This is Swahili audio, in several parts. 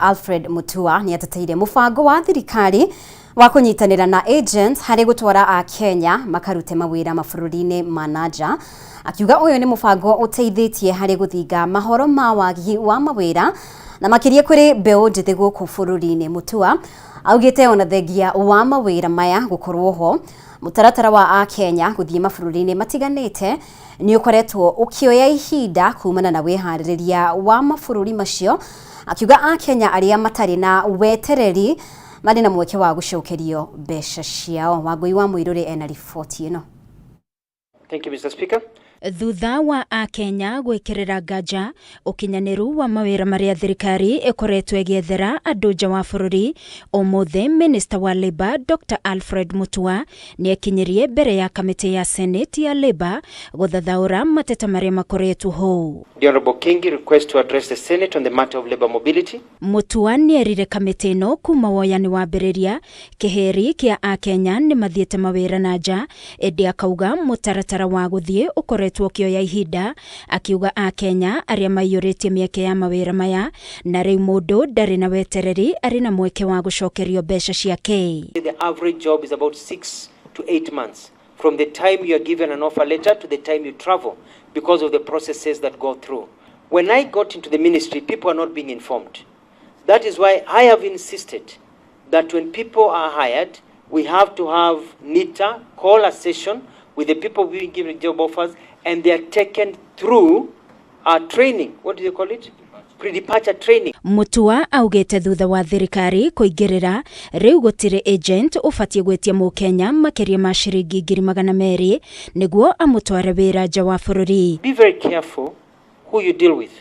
Alfred Mutua ni ateteire mubango wa thirikari wa kunyitanira na agents hari gutwara a Kenya makarute mawira mabũrũri-inĩ ma nanja, akiuga uyu ni mubango uteithitie hari guthinga mahoro ma wagi wa mawira na makiria kuri mbeu njithi guku bũrũri-inĩ. Mutua augite ona thengia wa mawira maya gukorwo ho mutaratara wa a Kenya guthie mabũrũri-inĩ matiganite ni ukoretwo ukioya ihinda kumana na wiharĩrĩria wa mabũrũri macio, akiuga a Kenya aria matari na wetereri mari na mweke wa gucokerio mbeca ciao. Wangui wa Muiruri ena riboti ino. Thank you, Mr. Speaker. Thutha wa a Kenya gwikirira nganja ukinyaniru wa mawira maria thirikari ikoretwo igiethera andu nja wa bururi, umuthe Minister wa Labour Dr. Alfred Mutua ni ekinyirie mbere ya kamiti ya Senate ya Labour guthathaura mateta maria makoretwo ho. The Honorable Kingi requests to address the Senate on the matter of labour mobility. Mutua ni erire kamiti ino kuma woyani wa mbiriria kiheri kia a Kenya ni mathiete mawira na nja, edi akauga mutaratara wa guthie ukoretwo kioya ihinda, akiuga a Kenya aria maiyuritie mieke ya mawira maya na riu mundu ndari na wetereri ari na mweke wa gucokerio mbeca ciake. The average job is about 6 to 8 months from the time you are given an offer letter to the time you travel, because of the processes that go through. When I got into the ministry, people are not being informed. That is why I have insisted that when people are hired, we have to have NITA call a session with the people being given job offers, and they are taken through training. What do you call it? Pre-departure training. Mutua augete thutha wa thirikari kuingirira riu gutire agent ufatie gwetia mu Kenya makiria ma ciringi 200,000 niguo amutware wira nja wa bururi. Be very careful who you deal with.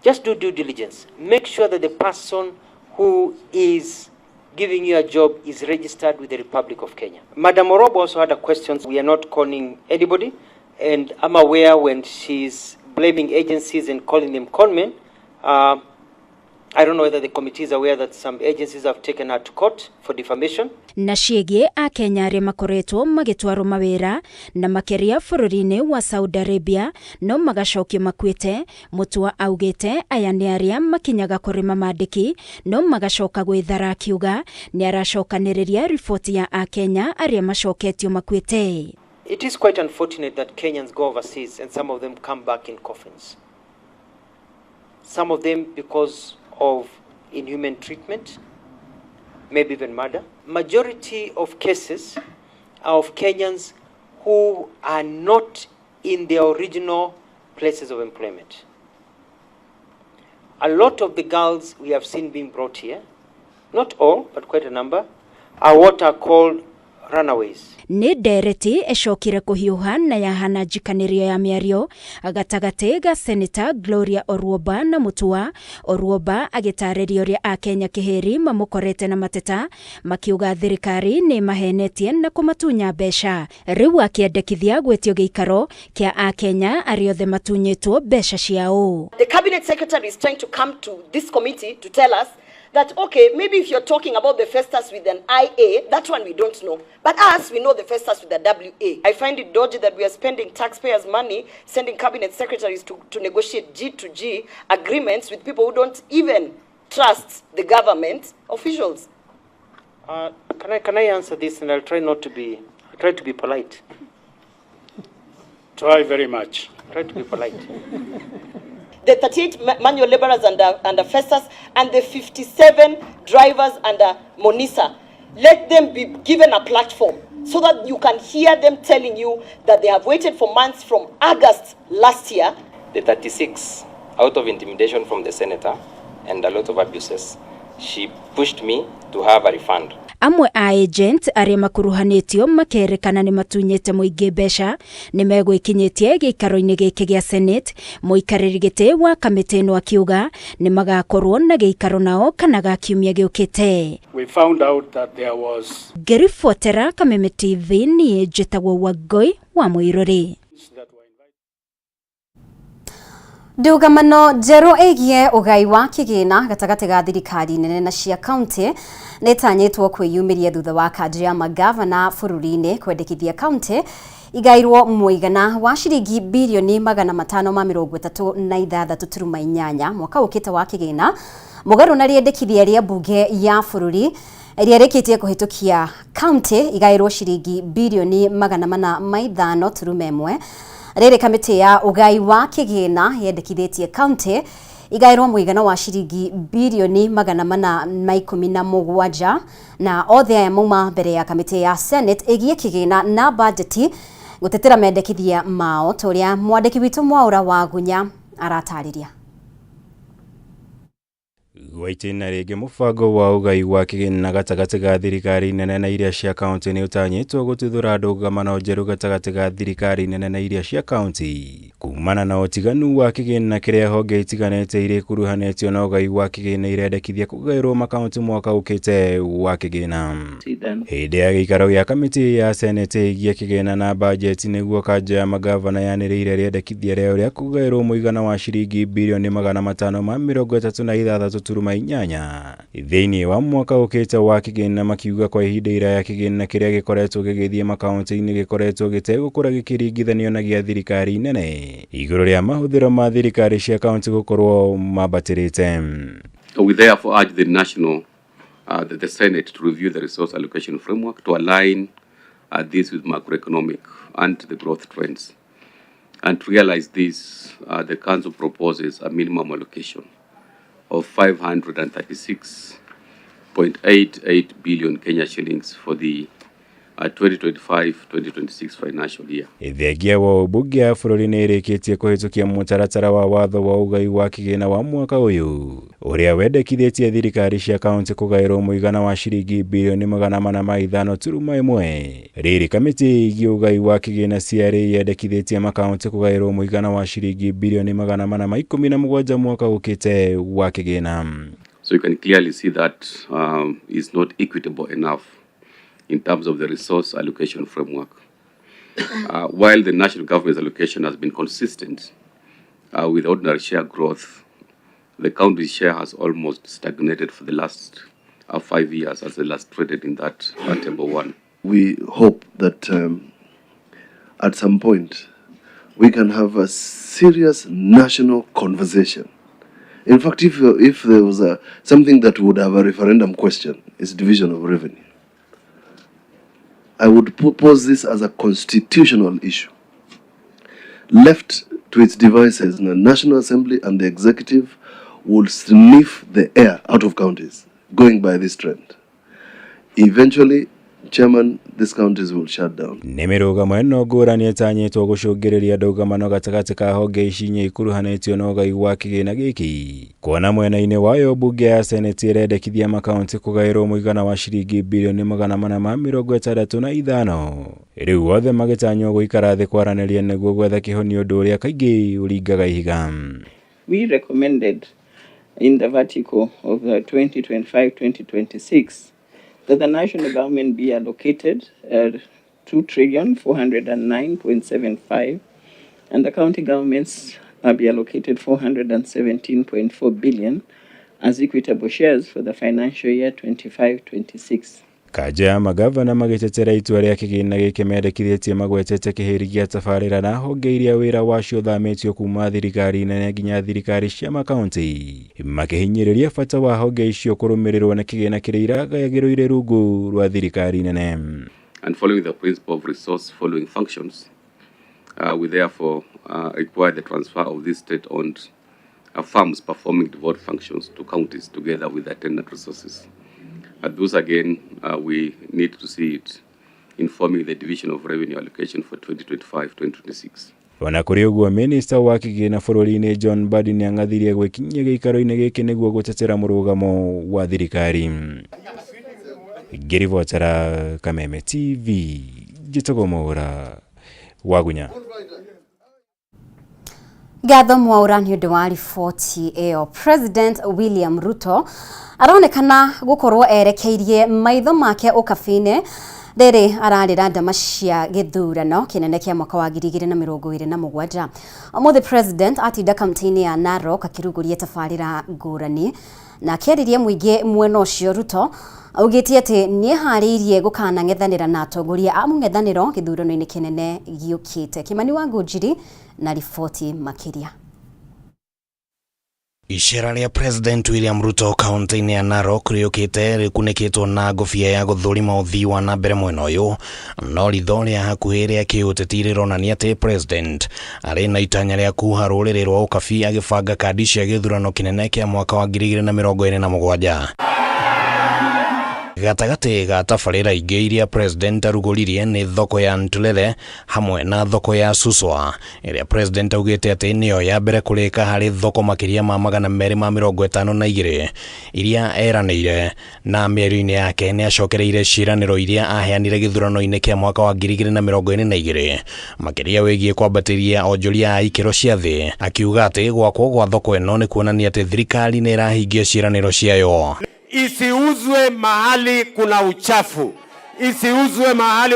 Just do due diligence. Make sure that the person who is giving you a job is registered with the Republic of Kenya. Madam Orobo also had a question. We are not calling anybody, and I'm aware when she's blaming agencies and calling them conmen. I don't know whether the committee is aware that some agencies have taken her to court for defamation. Na ciege a Kenya aria makoretwo magitwarwo mawira na makeria bururi-ini wa Saudi Arabia no magacokio makwite. Mutua augite aya ni aria makinyaga kurima mandiki no magacoka gwithara, akiuga ni aracokaniriria ripoti ya a Kenya aria macoketio makwite. It is quite unfortunate that Kenyans go overseas and some of them come back in coffins. Some of them because of inhuman treatment, maybe even murder. Majority of cases are of Kenyans who are not in their original places of employment. A lot of the girls we have seen being brought here, not all, but quite a number, are what are called runaways. Ni ndereti ecokire kuhiuha na yahana njikanirio ya miario agatagate ga Senator Gloria Orwoba na Mutua. Orwoba agitaririo ria a Kenya kiheri mamukorete na mateta, makiuga thirikari ni mahenetie na kumatunya mbeca. Riu akiendekithia gwetio giikaro kia a Kenya ariothe matunyitwo mbeca ciao. The cabinet secretary is trying to come to this committee to tell us that, okay, maybe if you're talking about the Festus with an IA, that one we don't know. But us, we know the Festus with a WA. I find it dodgy that we are spending taxpayers' money, sending cabinet secretaries to negotiate G2G agreements with people who don't even trust the government officials. Can I answer this, and I'll try to be polite. Try very much. Try to be polite. The 38 manual laborers under Festus and the 57 drivers under Monisa, let them be given a platform so that you can hear them telling you that they have waited for months from August last year. The 36, out of intimidation from the senator and a lot of abuses, she pushed me to have a refund. Amwe a agent aria makuruhanitio makerekana ni matunyete muingi mbeca ni megwikinyitie giikaro-ini giki gia Senate. Muikariri giti wa kamiti ino akiuga ni magakorwo na giikaro nao kana ga kiumia giukite. We found out that there was Gerifotera Kameme TV ni njitagwo Wangui wa Muiruri. Ndugamano njeru igie ugai wa kigina gatagati ga thirikari nene na cia county netanyitwo kwiyumiria thutha wa kadri ya magavana bururi-ini kwendekithia county igairwo muigana wa ciringi bilioni 536.8 mwaka ukite wa kigina Mugaru na riendekithia ria mbunge ya bururi riareketie kuhitukia county igairwo ciringi bilioni 405.1 riri kamiti ya ugai wa kigina yendekithitie county igairwo muigana wa ciringi bilioni 417 na othe aya mauma mbere ya kamiti ya Senate igie kigina na budgeti gutetera mendekithia mao toria mwandiki witu Mwaura wa Gunya aratariria. Gwaitina rĩngĩ mũbango wa ũgai wa kĩgĩna gatagatĩ ga thirikari nene na iria cia kaunti nĩ ũtanyĩtwo gũtuthũra ndũgamano njerũ gatagatĩ ga thirikari nene na iria cia kaunti kumana na ũtiganu wa kĩgĩna kĩrĩa honge itiganĩte irĩ kuruhanĩtio na ũgai wa kĩgĩna irendekithia kũgaĩrwo makaunti mwaka ũkĩte wa kĩgĩna. Hĩndĩ ya gĩikaro gĩa kamĩtĩ ya Senate ĩgiĩ kĩgĩna na bajeti nĩguo kanja ya magavana yanĩrĩire rĩendekithia rĩao rĩa kũgaĩrwo mũigana wa ciringi bilioni 536 inyanya thĩinĩ wa mwaka ũkĩte wa kĩgĩna makiuga kwa ihinda iraya kĩgĩna kĩrĩa gĩkoretwo gĩgĩthiĩ makaunti-inĩ gĩkoretwo gĩtegũkũra gĩkĩringithanio na gĩa thirikari nene igũrũ rĩa mahũthĩro ma thirikari cia kaunti gũkorwo mambatĩrĩte. We therefore urge the the Senate to review the resource allocation framework to align this with macroeconomic and the growth trends. And to realize this, the Council proposes a minimum allocation of 536.88 billion Kenya shillings for the 2025-2026 financial year. Thengia wa bunge ya bũrũri nĩ ĩrĩkĩtie kũhĩtũkia mũtaratara wa watho wa ũgai wa kĩgĩna wa mwaka ũyũ ũrĩa wendekithĩtie thirikari cia kaunti kũgaĩrwo mũigana wa ciringi bilioni 405.1. Rĩrĩ kamĩtĩ ĩgiĩ ũgai wa kĩgĩna ciarĩ yendekithĩtie makaunti kũgaĩrwo mũigana wa ciringi bilioni 417 mwaka ũkĩte wa kĩgĩna. So you can clearly see that is not equitable enough in terms of the resource allocation framework. While the national government's allocation has been consistent with ordinary share growth, the county's share has almost stagnated for the last 5 years, as illustrated in that table 1. We hope that at some point we can have a serious national conversation. In fact, if there was something that would have a referendum question, is division of revenue. I would propose this as a constitutional issue. Left to its devices, the National Assembly and the Executive will sniff the air out of counties, going by this trend. Eventually, Chairman, these counties will shut down. Nĩmĩrũgamo ĩno ngũrani ĩtanyĩtwo gũcũngĩrĩria ndũgamano gatagatĩ ka honge ici inya ikuruhanĩtio na ũgai wa kĩgĩna gĩkĩ. Kuona mwena-inĩ wayo bunge ya Senate ĩrendekithia makaunti kũgaĩrwo mũigana wa ciringi bilioni 465. Rĩu othe magĩtanywo gũikara thĩ kwaranĩria nĩguo gwetha kĩhonia ũndũ ũrĩa kaingĩ ũringaga ihiga. We recommended in the vertical of 2025-2026 that the national government be allocated 2,409.75 and the county governments be allocated 417.4 billion as equitable shares for the financial year 25-26. Kanja ya magavana magĩtetera itua rĩa kĩgĩna gĩkĩ mendekithĩtie magwetete kĩhĩri gĩa tabarĩra na honge iria wĩra wacio thamĩtio kuma thirikari nene nginya thirikari cia makaunti makĩhinyĩrĩria bata wa honge icio kũrũmĩrĩrwo na kĩgĩna kĩrĩa iragayagĩrwo rungu rwa thirikari nene. And following the principle of resource following functions, we therefore require the transfer of these state-owned firms performing devolved functions to counties together with attendant resources. Those again, we need to see it informing the division of revenue allocation for 2025-2026. Ona kũrĩ ũguo minista wa kĩgĩna bũrũri-inĩ John Mbadi nĩ ang'athirie gwĩkinyia gĩikaro-inĩ gĩkĩ nĩguo gũtetera mũrũgamo wa thirikari. Ngĩribotera Kameme TV, njĩtagwo Mwaura wa Gunya. Gatho Mwaura nĩ ũndũ wa riboti ĩyo. President William Ruto aronekana gũkorwo erekeirie maitho make ũkabi-inĩ rĩrĩ ararĩra ndama cia gĩthurano kĩnene kĩa mwaka wa 2027. Ũmũthĩ President atinda kaunti-inĩ ya Narok akĩrugũria tabarĩra ngũrani na akĩarĩria mũingĩ mwena ũcio. Ruto augĩte atĩ nĩ eharĩirie gũkanang'ethanĩra na atongoria a mũng'ethanĩro gĩthurano-inĩ kĩnene gĩũkĩte. Kimani wa Ngũnjiri na riboti makĩria. Ishara ya President William Ruto kaunti-inĩ ya Narok rĩũkĩte rĩkunĩkĩtwo na ngũbia ya gũthũrima ũthii wa na mbere mwena ũyũ, no ritho rĩa hakuhĩ rĩa kĩũteti rĩronania atĩ President arĩ na itanya rĩa kuha rũrĩrĩ rwa ũkabi agĩbanga kandi cia gĩthurano kĩnene kĩa mwaka wa 2027. Gatagati ga tabarĩra ingĩ iria President arugũririe nĩ thoko ya Ntulele hamwe na thoko ya Suswa, ĩrĩa President augĩte atĩ nĩyo ya mbere kũrĩka harĩ thoko makĩria ma 252 iria eranĩire, na mĩario-inĩ yake nĩ acokereire ciĩranĩro iria aheanire gĩthurano-inĩ kĩa mwaka wa 2022 makĩria wĩgiĩ kwambatĩria onjoria a ikĩro cia thĩ, akiuga atĩ gwakwo gwa thoko ĩno nĩ kuonania atĩ thirikari nĩ ĩrahingia ciĩranĩro ciayo. Isiuzwe mahali kuna uchafu, isiuzwe mahali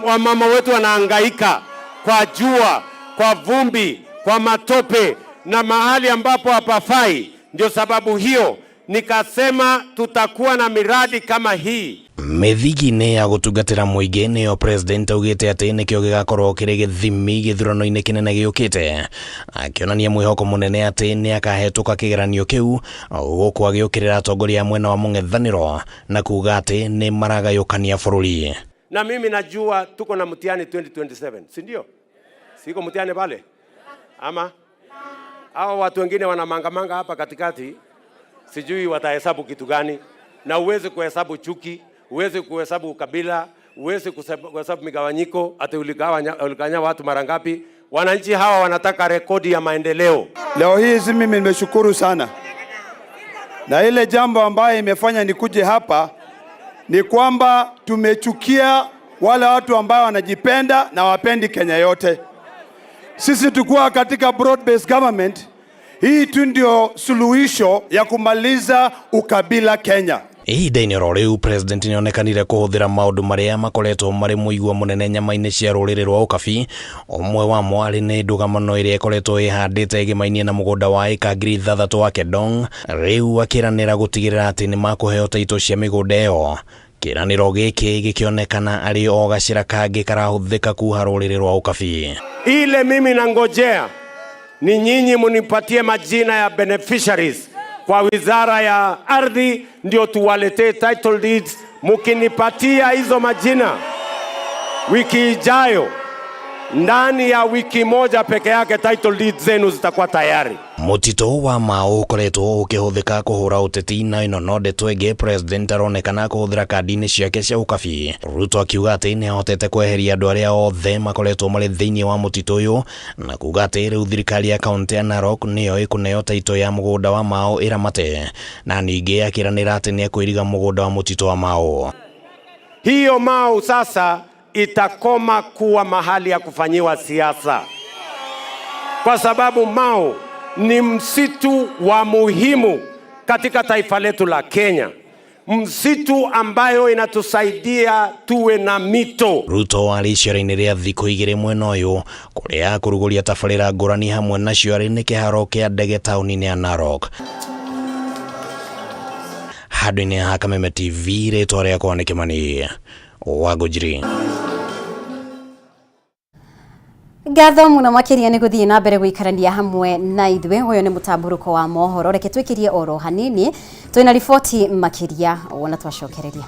wa mama wetu wanahangaika kwa jua, kwa vumbi, kwa matope na mahali ambapo hapafai. Ndio sababu hiyo nikasema tutakuwa na miradi kama hii. Mĩthigi-inĩ ya gũtungatĩra mũingĩ nĩyo President augĩte atĩ nĩkĩo gĩgakorwo kĩrĩ gĩthimi gĩthurano-inĩ kĩnene gĩũkĩte, akĩonania mwĩhoko mũnene atĩ nĩ akahetũka kĩgeranio kĩu gũkũ agĩũkĩrĩra atongoria mwena wa mũng'ethanĩro na kuga atĩ nĩ maragayũkania bũrũri. Na mimi najua tuko na mtihani 2027, si ndio? Siko mtihani pale? Ama hao watu wengine wanamangamanga hapa katikati, sijui watahesabu kitu gani, na uweze kuhesabu chuki, uweze kuhesabu ukabila, uweze kuhesabu migawanyiko, ati uligawanya watu mara ngapi. Wananchi hawa wanataka rekodi ya maendeleo. Leo hii mimi nimeshukuru sana, na ile jambo ambaye imefanya nikuje hapa ni kwamba tumechukia wale watu ambao wanajipenda na wapendi Kenya yote. Sisi tukua katika broad based government, hii tu ndio suluhisho ya kumaliza ukabila Kenya. Ihinda-inĩ ro rĩu President nĩonekanire kũhũthĩra maũndũ marĩa makoretwo marĩ mũigua mũnene nyama-inĩ cia rũrĩrĩ rwa ũkabi, ũmwe wamo arĩ nĩ ndũgamano ĩrĩa ĩkoretwo ĩhandĩte ĩgĩmainie na mũgũnda wa ĩka 3,000 wa Kedong, rĩu akĩranĩra gũtigĩrĩra atĩ nĩ makũheo taitũ cia mĩgũnda ĩyo. Kĩranĩro gĩkĩ gĩkĩonekana arĩ o gacĩra kangĩ karahũthĩka kuha rũrĩrĩ rwa ũkabi. Ile mimi nangojea ni nyinyi munipatie majina ya beneficiaries kwa wizara ya ardhi, ndio tuwaletee title deeds. Mukinipatia hizo majina wiki ijayo, ndani ya wiki moja peke yake title deeds zenu zitakuwa tayari. Mutito wa Mau ũkoretwo ũkĩhũthĩka kũhũra ũteti, na ĩno no ndeto ĩngĩ President aronekana kũhũthĩra kandi-inĩ ciake cia ũkabi. Ruto akiuga atĩ nĩ ahotete kweheria andũ arĩa othe makoretwo marĩ thĩinĩ wa mũtitũ ũyũ, na kuga atĩ rĩu thirikari ya kaunti ya Narok nĩyo ĩkũneo taitũ ya mũgũnda wa Mau ĩramate, na ningĩ akĩranĩra atĩ nĩ ekũiriga mũgũnda wa mũtitũ wa Mau. Hiyo Mau sasa itakoma kuwa mahali ya kufanyiwa siasa, kwa sababu Mau ni msitu wa muhimu katika taifa letu la Kenya, msitu ambayo inatusaidia tuwe na mito. Ruto arĩ icera-inĩ rĩa thikũ 2 mwena ũyũ, kũrĩa kũrugũria tabarĩra ngũrani hamwe nacio arĩ nĩ kĩharo kĩa ndege taũni-inĩ ya Narok. Handũ-inĩ ha Kameme TV, rĩtwa rĩakwa nĩ Kĩmani Wangũnjiri. Ngatho mũno makĩria nĩ gũthiĩ na mbere gũikarania hamwe na ithuĩ. Ũyũ nĩ mũtamburũko wa mohoro, reke twĩkĩrie oro hanini twĩna riboti makĩria wona twacokereria.